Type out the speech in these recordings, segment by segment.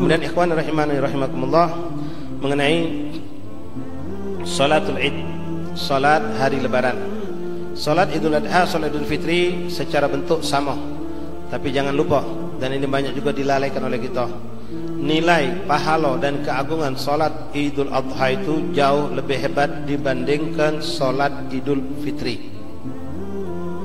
Kemudian ikhwan rahimani rahimakumullah, mengenai salatul Id, salat hari lebaran. Salat Idul Adha, salat Idul Fitri secara bentuk sama, tapi jangan lupa, dan ini banyak juga dilalaikan oleh kita, nilai pahala dan keagungan salat Idul Adha itu jauh lebih hebat dibandingkan salat Idul Fitri.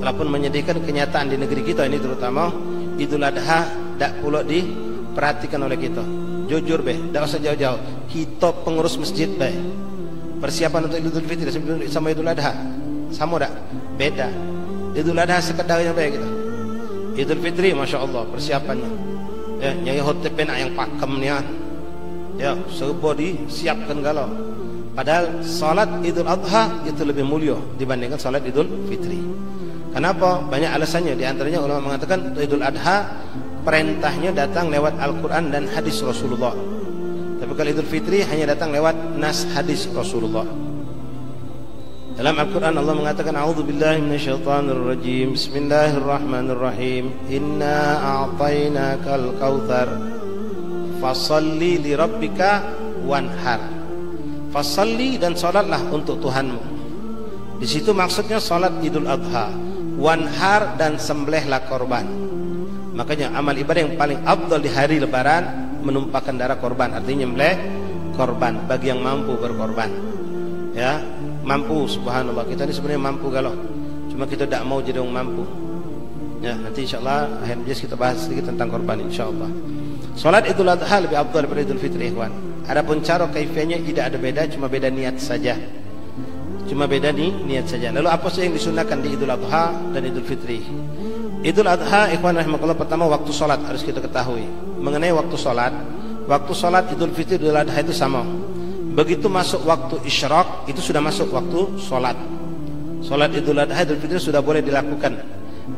Walaupun menyedihkan kenyataan di negeri kita ini, terutama Idul Adha tak pula diperhatikan oleh kita. Jujur tak usah jauh-jauh, kita pengurus masjid persiapan untuk Idul Fitri sama Idul Adha sama tak? Beda. Idul Adha sekedarnya kita. Idul Fitri Masya Allah persiapannya, ya, nyai hotel penak yang pakem ni ya, serba disiapkan galau. Padahal salat Idul Adha itu lebih mulia dibandingkan salat Idul Fitri. Kenapa? Banyak alasannya. Di antaranya ulama mengatakan Idul Adha perintahnya datang lewat Al-Quran dan hadis Rasulullah. Tapi kalau Idul Fitri hanya datang lewat nas hadis Rasulullah. Dalam Al-Quran Allah mengatakan, A'udzubillahi minasyaitonirrajim, Bismillahirrahmanirrahim, Inna a'tainakal kautsar, fasalli li rabbika wanhar. Fasalli, dan salatlah untuk Tuhanmu. Di situ maksudnya salat Idul Adha. Wanhar, dan sembelihlah korban. Makanya amal ibadah yang paling afdal di hari lebaran menumpahkan darah korban, artinya nyembelih korban bagi yang mampu berkorban. Ya, mampu, subhanallah, kita ini sebenarnya mampu galau, cuma kita tidak mau jadi orang mampu. Ya, nanti insyaallah akhir majlis kita bahas sedikit tentang korban insyaallah. Salat Idul Adha lebih afdal daripada Idul Fitri, ikhwan. Adapun cara kaifiyahnya tidak ada beda, cuma beda niat saja. Cuma beda niat saja. Lalu apa sih yang disunahkan di Idul Adha dan Idul Fitri? Idul Adha, ikhwan rahimakumullah, pertama waktu salat harus kita ketahui. Mengenai waktu salat Idul Fitri, Idul Adha itu sama. Begitu masuk waktu isyraq, itu sudah masuk waktu salat. Salat Idul Adha, Idul Fitri sudah boleh dilakukan.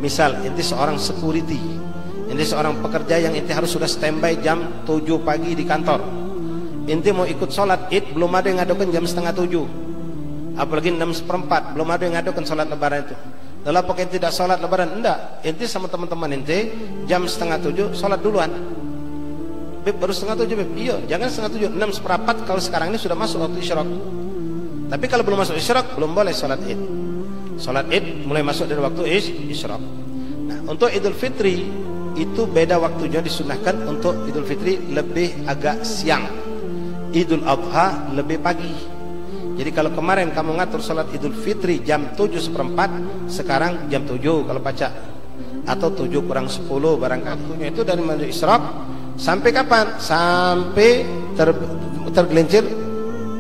Misal inti seorang security, inti seorang pekerja yang inti harus sudah standby jam 7 pagi di kantor. Inti mau ikut salat Id, belum ada yang ngadukan jam setengah 7, apalagi 6:15, belum ada yang ngadukan salat lebaran itu. Lalu apakah inti tidak salat lebaran? Enggak, inti sama teman-teman inti jam setengah 7 salat duluan. Beb, baru setengah 7 Beb? Iya, jangan setengah 7, 6:15 kalau sekarang ini sudah masuk waktu isyraq. Tapi kalau belum masuk isyraq, belum boleh salat Id. Salat Id mulai masuk dari waktu isyraq. Nah, untuk Idul Fitri itu beda waktunya, disunahkan untuk Idul Fitri lebih agak siang, Idul Adha lebih pagi. Jadi kalau kemarin kamu ngatur salat Idul Fitri jam 7:15, sekarang jam 7 kalau baca, atau 7 kurang 10 barangkali. Itu dari maghrib isyraq sampai kapan? Sampai tergelincir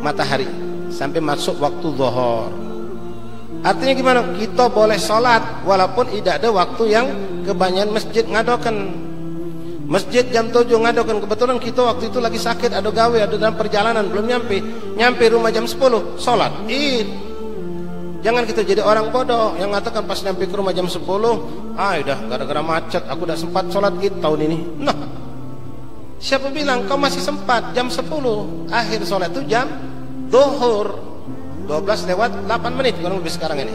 matahari, sampai masuk waktu zuhur. Artinya gimana? Kita boleh salat walaupun tidak ada waktu yang kebanyakan masjid ngadokan. Masjid jam 7 ngadokan, kebetulan kita waktu itu lagi sakit, ada gawe, ada dalam perjalanan, belum nyampe rumah jam 10, salat Id. Jangan kita jadi orang bodoh yang mengatakan pas nyampe ke rumah jam 10, udah gara-gara macet aku udah sempat salat Id tahun ini. Nah, siapa bilang kau masih sempat? Jam 10 akhir salat itu jam zuhur 12:08 kurang lebih sekarang ini.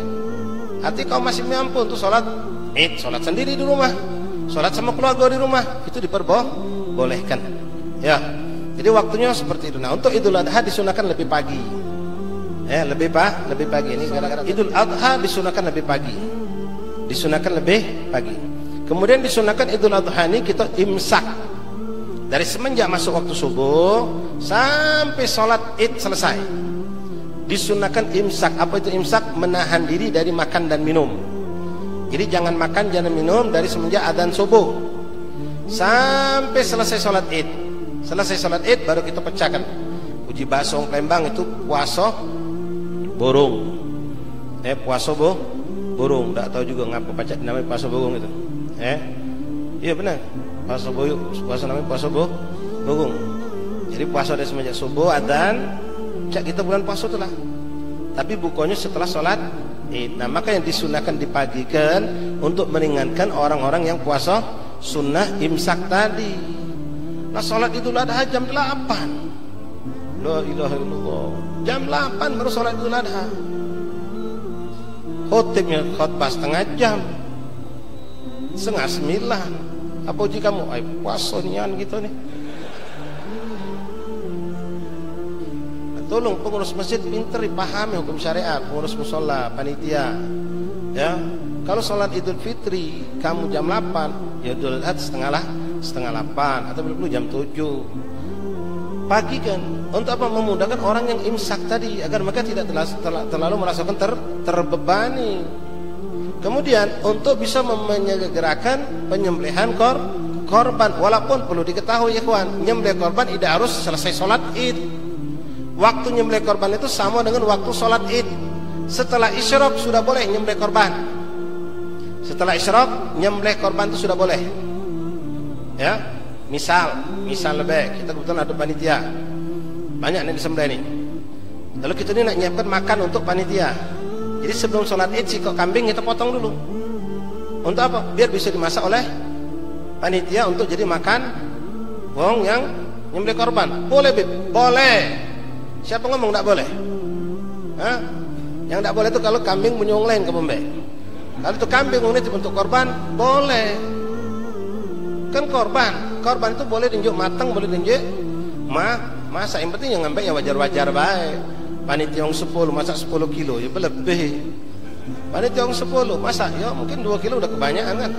Artinya kau masih mampu untuk salat Id, salat sendiri di rumah, salat sama keluarga di rumah, itu diperbolehkan. Ya, jadi waktunya seperti itu. Nah, untuk Idul Adha disunahkan lebih pagi. Lebih pagi. Ini gara-gara Idul Adha disunahkan lebih pagi. Disunahkan lebih pagi. Kemudian disunahkan Idul Adha ini kita imsak. Dari semenjak masuk waktu subuh sampai salat Id selesai, disunahkan imsak. Apa itu imsak? Menahan diri dari makan dan minum. Jadi jangan makan, jangan minum dari semenjak adzan subuh sampai selesai salat Id. Selesai salat Id baru kita pecahkan. Uji basong Palembang itu puasa burung. Puasa burung. Tak tahu juga ngapa pacak namanya puasa burung itu. Iya benar. Puasa namanya puasa burung. Jadi puasa dari semenjak subuh adzan, cak kita bulan puasa itulah. Tapi bukanya setelah salat Id. Nah, maka yang disunahkan dipagikan untuk meringankan orang-orang yang puasa sunnah imsak tadi. Nah, salat Idul Adha jam 8. La ilaha illallah. Jam 8 baru sholat Idul Adha. Khotibnya khotbah setengah jam, 8:30. Apa uji kamu? Ay puasa nian gitu nih. Tolong pengurus masjid pinter dipahami hukum syariat, pengurus musola, panitia. Ya, kalau sholat Idul Fitri kamu jam 8, ya Idul Adha setengah 8 atau belum jam 7. Pagi kan, untuk apa? Memudahkan orang yang imsak tadi agar mereka tidak terlalu merasakan terbebani. Kemudian untuk bisa menyegerakan penyembelihan korban, walaupun perlu diketahui ya kawan, nyembelih korban tidak harus selesai sholat Id. Waktu nyembelih korban itu sama dengan waktu sholat Id. Setelah isyraq sudah boleh nyembelih korban. Setelah isyraq nyembelih korban itu sudah boleh. Ya, misal lebih kita kebetulan ada panitia banyak yang disembelih nih. Lalu kita ini nak nyiapkan makan untuk panitia. Jadi sebelum sholat Id si kok kambing kita potong dulu. Untuk apa? Biar bisa dimasak oleh panitia untuk jadi makan wong yang nyembelih korban. Boleh Bib? Boleh. Siapa ngomong tak boleh? Hah? Yang tak boleh itu kalau kambing menyongleng ke pembek. Kalau itu kambing ini untuk korban, boleh. Kan korban itu boleh dinjuk matang, boleh dinjuk masak. Yang penting yang ngambil ya wajar-wajar baik. Panitia yang 10 masak 10 kilo ya lebih. Panitia yang 10 masak ya mungkin 2 kilo udah kebanyakan kan.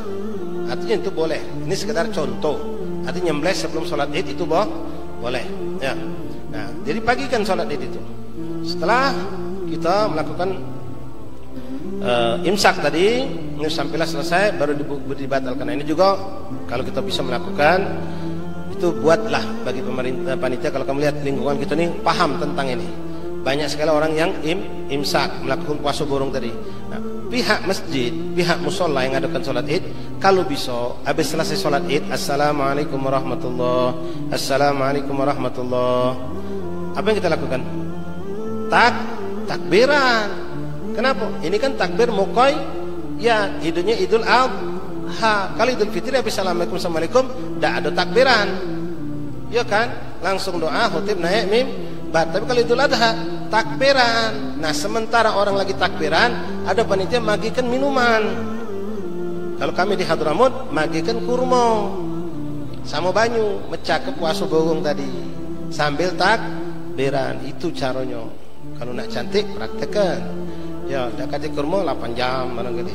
Artinya itu boleh. Ini sekedar contoh. Artinya nyembelih sebelum sholat Id itu boleh. Ya. Nah, jadi pagi kan sholat Id itu. Setelah kita melakukan imsak tadi, ini sampailah selesai baru dibatalkan. Nah, ini juga kalau kita bisa melakukan itu buatlah bagi pemerintah panitia. Kalau kamu lihat lingkungan kita ini paham tentang ini. Banyak sekali orang yang imsak melakukan puasa burung tadi. Nah, pihak masjid, pihak musola yang adakan sholat Id, kalau bisa habis selesai sholat Id, assalamualaikum warahmatullahi, assalamualaikum warahmatullahi. Apa yang kita lakukan? Takbiran. Kenapa? Ini kan takbir mukoy. Ya, idulnya Idul Adha. Kalau Idul Fitri habis assalamualaikum, tidak ada takbiran. Ya kan? Langsung doa, khutib naik mimbar. Tapi kalau Idul Adha takbiran. Nah, sementara orang lagi takbiran, ada panitia magikan minuman. Kalau kami di Hadramut magikan kurma sama banyu, mecah ke puasa burung tadi sambil takbiran. Itu caranya. Kalau nak cantik praktekkan. Ya, dak kasih kurma 8 jam barangkali.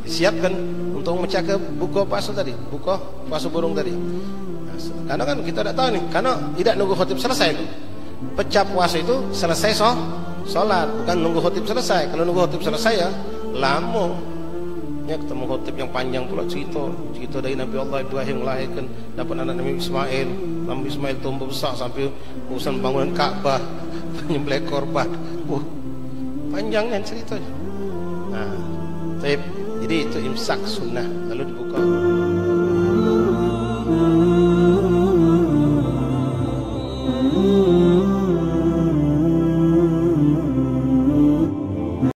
Siapkan untuk mecah ke buka puasa tadi, buka puasa burung tadi. Nah, karena kan kita tidak tahu nih, karena tidak nunggu khotib selesai. Pecah puasa itu selesai sholat, bukan nunggu khotib selesai. Kalau nunggu khotib selesai ya lama. Ya ketemu khotib yang panjang pula cerita dari Nabi Allah Ibrahim melahirkan dapat anak Nabi Ismail. Nabi Ismail tumbuh besar sampai urusan bangunan Ka'bah, penyembelih korban. Panjangnya ceritanya. Nah, jadi itu imsak sunnah lalu dibuka.